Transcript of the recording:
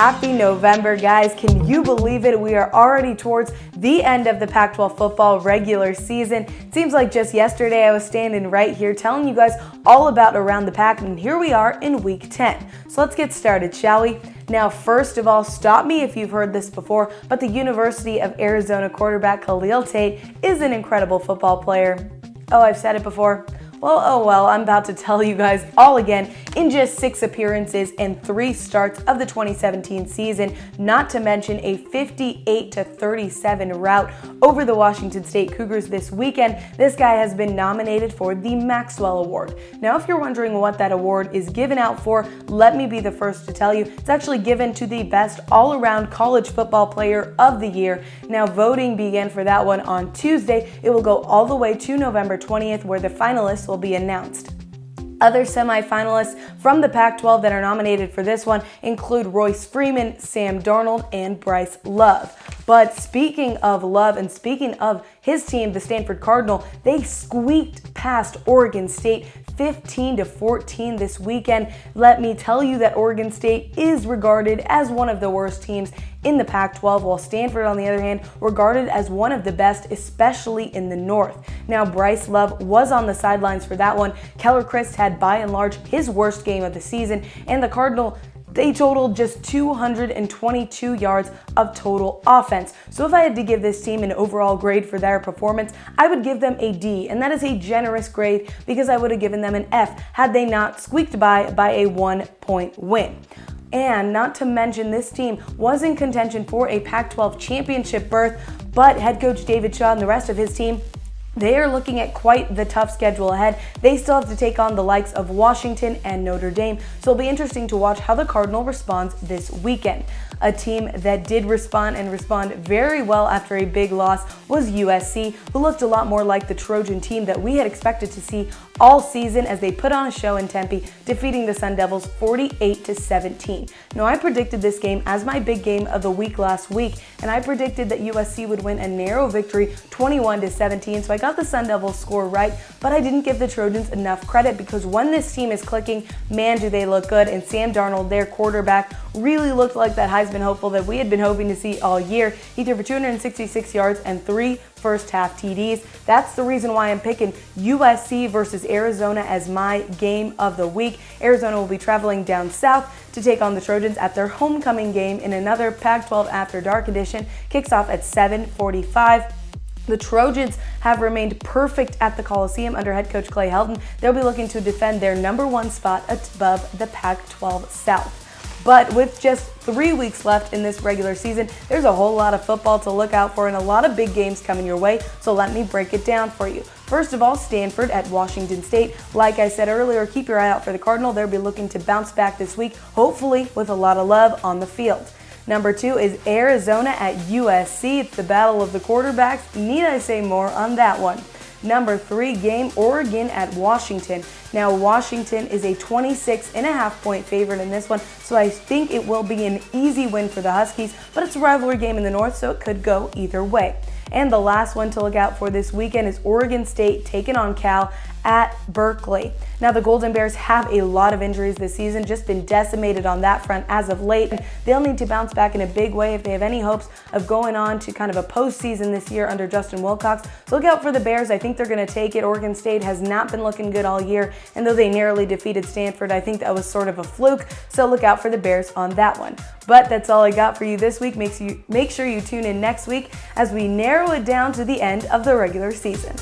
Happy November, guys. Can you believe it? We are already towards the end of the Pac-12 football regular season. It seems like just yesterday I was standing right here telling you guys all about Around the Pac, and here we are in week 10. So let's get started, shall we? Now, first of all, stop me if you've heard this before, but the University of Arizona quarterback Khalil Tate is an incredible football player. Oh, I've said it before. Well, I'm about to tell you guys all again in just 6 appearances and 3 starts of the 2017 season, not to mention a 58-37 rout over the Washington State Cougars this weekend. This guy has been nominated for the Maxwell Award. Now, if you're wondering what that award is given out for, let me be the first to tell you. It's actually given to the best all-around college football player of the year. Now, voting began for that one on Tuesday. It will go all the way to November 20th, where the finalists will be announced. Other semi-finalists from the Pac-12 that are nominated for this one include Royce Freeman, Sam Darnold, and Bryce Love. But speaking of Love and speaking of his team, the Stanford Cardinal, they squeaked past Oregon State 15-14 this weekend. Let me tell you that Oregon State is regarded as one of the worst teams in the Pac-12, while Stanford, on the other hand, regarded as one of the best, especially in the North. Now, Bryce Love was on the sidelines for that one. Keller Chris had, by and large, his worst game of the season, and the Cardinal, they totaled just 222 yards of total offense. So if I had to give this team an overall grade for their performance, I would give them a D, and that is a generous grade because I would have given them an F had they not squeaked by a 1-point win. And not to mention, this team was in contention for a Pac-12 championship berth, but head coach David Shaw and the rest of his team, they are looking at quite the tough schedule ahead. They still have to take on the likes of Washington and Notre Dame, so it'll be interesting to watch how the Cardinal responds this weekend. A team that did respond very well after a big loss was USC, who looked a lot more like the Trojan team that we had expected to see all season as they put on a show in Tempe, defeating the Sun Devils 48-17. Now, I predicted this game as my big game of the week last week, and I predicted that USC would win a narrow victory 21-17, so I got the Sun Devils score right, but I didn't give the Trojans enough credit because when this team is clicking, man, do they look good, and Sam Darnold, their quarterback, really looked like that Heisman hopeful that we had been hoping to see all year. He threw for 266 yards and 3 first-half TDs. That's the reason why I'm picking USC versus Arizona as my game of the week. Arizona will be traveling down south to take on the Trojans at their homecoming game in another Pac-12 After Dark edition. Kicks off at 7:45. The Trojans have remained perfect at the Coliseum under head coach Clay Helton. They'll be looking to defend their #1 spot above the Pac-12 South. But with just 3 weeks left in this regular season, there's a whole lot of football to look out for and a lot of big games coming your way, so let me break it down for you. First of all, Stanford at Washington State. Like I said earlier, keep your eye out for the Cardinal. They'll be looking to bounce back this week, hopefully with a lot of love on the field. Number 2 is Arizona at USC. It's the battle of the quarterbacks. Need I say more on that one? Number 3 game, Oregon at Washington. Now, Washington is a 26.5-point favorite in this one, so I think it will be an easy win for the Huskies, but it's a rivalry game in the North, so it could go either way. And the last one to look out for this weekend is Oregon State taking on Cal at Berkeley. Now, the Golden Bears have a lot of injuries this season, just been decimated on that front as of late. They'll need to bounce back in a big way if they have any hopes of going on to kind of a postseason this year under Justin Wilcox. So look out for the Bears. I think they're going to take it. Oregon State has not been looking good all year, and though they narrowly defeated Stanford, I think that was sort of a fluke. So look out for the Bears on that one. But that's all I got for you this week. Make sure you tune in next week as we narrow it down to the end of the regular season.